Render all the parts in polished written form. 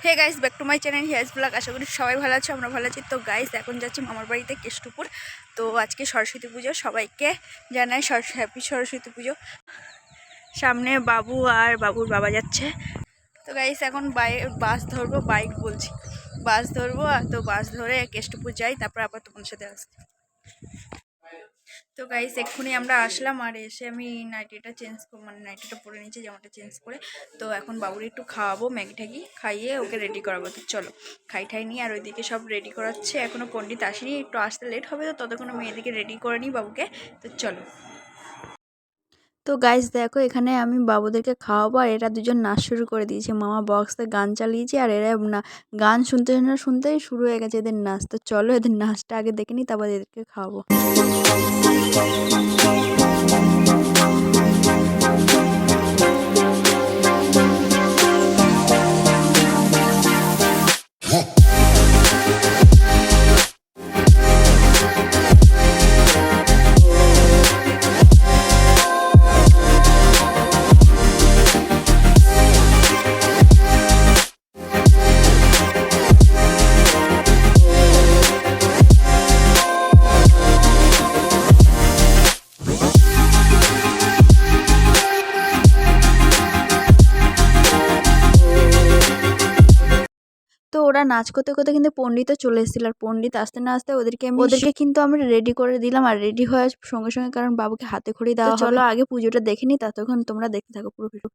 Hey guys, back to my channel Hiya's vlog. আশা করি সবাই ভালো আছে, আমরা ভালো আছি। তো গাইস, এখন যাচ্ছি মামার বাড়িতে কেষ্টপুর। তো আজকে সরস্বতী পুজো, সবাইকে জানাই হ্যাপি সরস্বতী পুজো। সামনে বাবু আর বাবুর বাবা যাচ্ছে। তো গাইস, এখন বাস ধরবো, বাস ধরবো। তো বাস ধরে কেষ্টপুর যাই, তারপর আবার তোমার সাথে আসছি। তো গাইস, এক্ষুনি আমরা আসলাম, আর এসে আমি নাইটিটা পরে নিয়েছি, জামাটা চেঞ্জ করে। তো এখন বাবুর একটু খাওয়াবো, ম্যাগি ট্যাগি খাইয়ে ওকে রেডি করাবো। তো চলো খাই নিই। আর ওইদিকে সব রেডি করাচ্ছে, এখনও পণ্ডিত আসেনি, একটু আসতে লেট হবে। তো ততক্ষণ মেয়েদিকে রেডি করে নিই বাবুকে। তো চলো। তো গাইস দেখো, এখানে আমি বাবুদেরকে খাওয়াবো, আর এরা দুজন নাচ শুরু করে দিয়েছে। মামা বক্সে গান চালিয়েছে, আর এরা গান শুনতেই শুরু হয়ে গেছে এদের নাচ। তো চলো এদের নাচটা আগে দেখে নিই, তারপর এদেরকে খাওয়াবো। তো ওরা নাচ করতে করতে কিন্তু পণ্ডিতও চলে এসেছিল, আর পণ্ডিত আসতে না আসতে ওদেরকে কিন্তু আমরা রেডি করে দিলাম। আর রেডি হওয়ার সঙ্গে সঙ্গে, কারণ বাবুকে হাতে খড়ি দেওয়া, চলো আগে পুজোটা দেখে নিই, ততক্ষণ তোমরা দেখতে থাকো পুরো ভিডিও।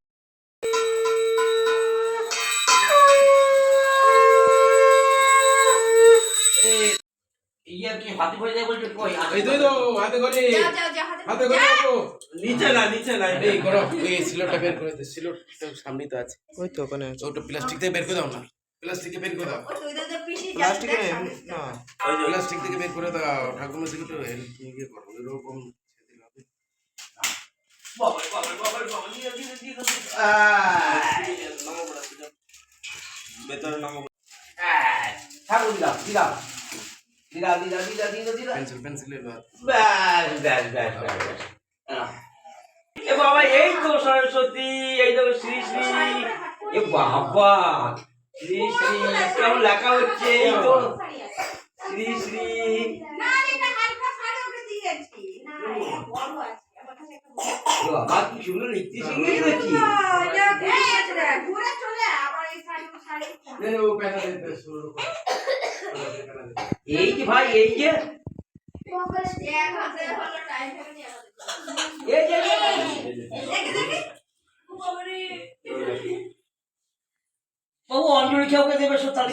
সামনে তো আছে, ওই তো ওখানে ওটা প্লাস্টিক থেকে বের করে দাও না, প্লাস্টিক থেকে বের করে দাও, প্লাস্টিক না প্লাস্টিক থেকে বের করে দাও। ঠাকুমা থেকে তো ইয়ে করো এরকম ভেতরে নামো। ঠাকুর দিলাম দিলাম দিলা দিলা দিলা দিলা দিলা পেন্সিলের ব্যাস ব্যাস ব্যাস ব্যাস। এ বাবা, এই তো সরস্বতী, এই তো শ্রী শ্রী। এ বাবা, শ্রী শ্রী কেমন লেখা হচ্ছে, এই তো শ্রী শ্রী। বাবা কি সুন্দর লিখতে শিখে গেছি। এই যে ভাই, এই যে বাবু অঞ্জলি খেয়ে দেবে, সব তালি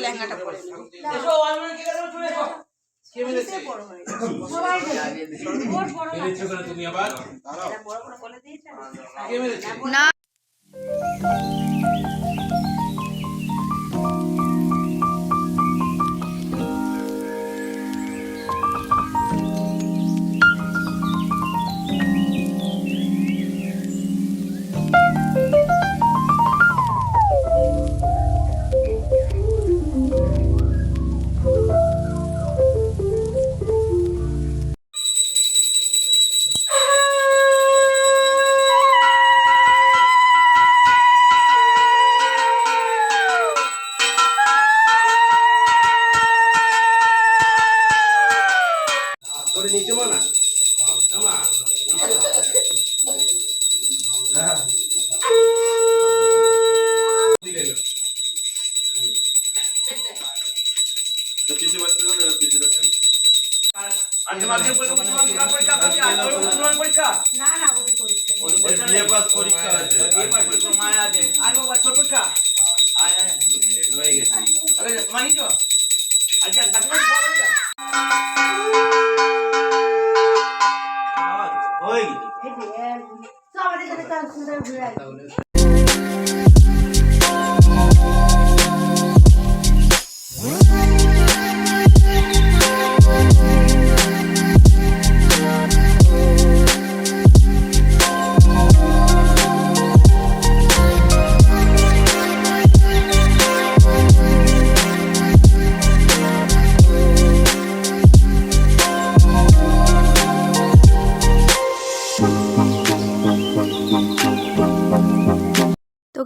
লেহেঙ্গাটা পরে তুমি আবার না।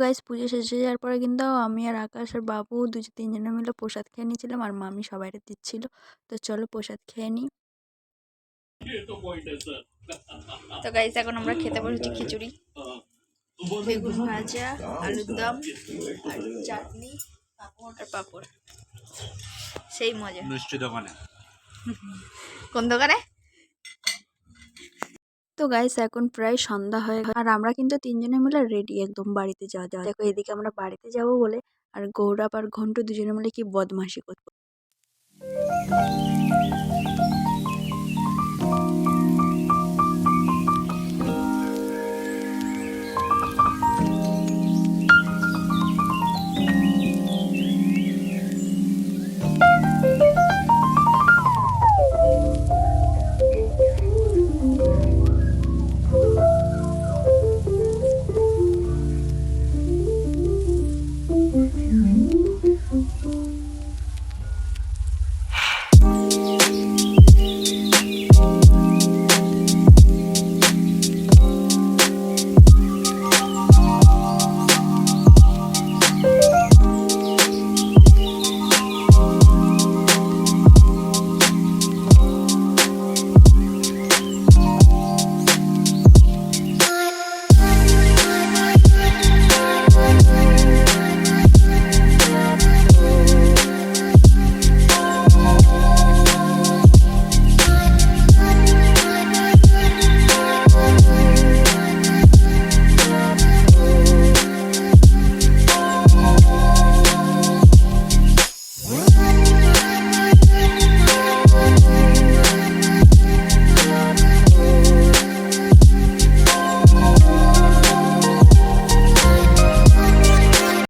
গাইস পুজো শেষ হয়ে যাওয়ার পরে কিন্তু আমি আর আকাশ আর বাবু তিনজনে মিলে প্রসাদ খেয়ে নিয়েছিলাম আর মামি সবাইকে দিচ্ছিল। তো চলো প্রসাদ খেয়ে নিই। তো গাইস এখন আমরা খেতে বসেছি খিচুড়ি, বেগুন ভাজা, আলুর দম আর চাটনি আর পাঁপড়। সেই মজা। মিষ্টি দোকানে। কোন দোকানে? তো গাইস এখন প্রায় সন্ধ্যা হয়ে গেছে আর আমরা কিন্তু তিনজনে মিলে রেডি একদম বাড়িতে যাওয়া। দেখো এদিকে আমরা বাড়িতে যাব বলে আর গৌরব আর ঘন্টু দুজনে মিলে কি বদমাশি করছে।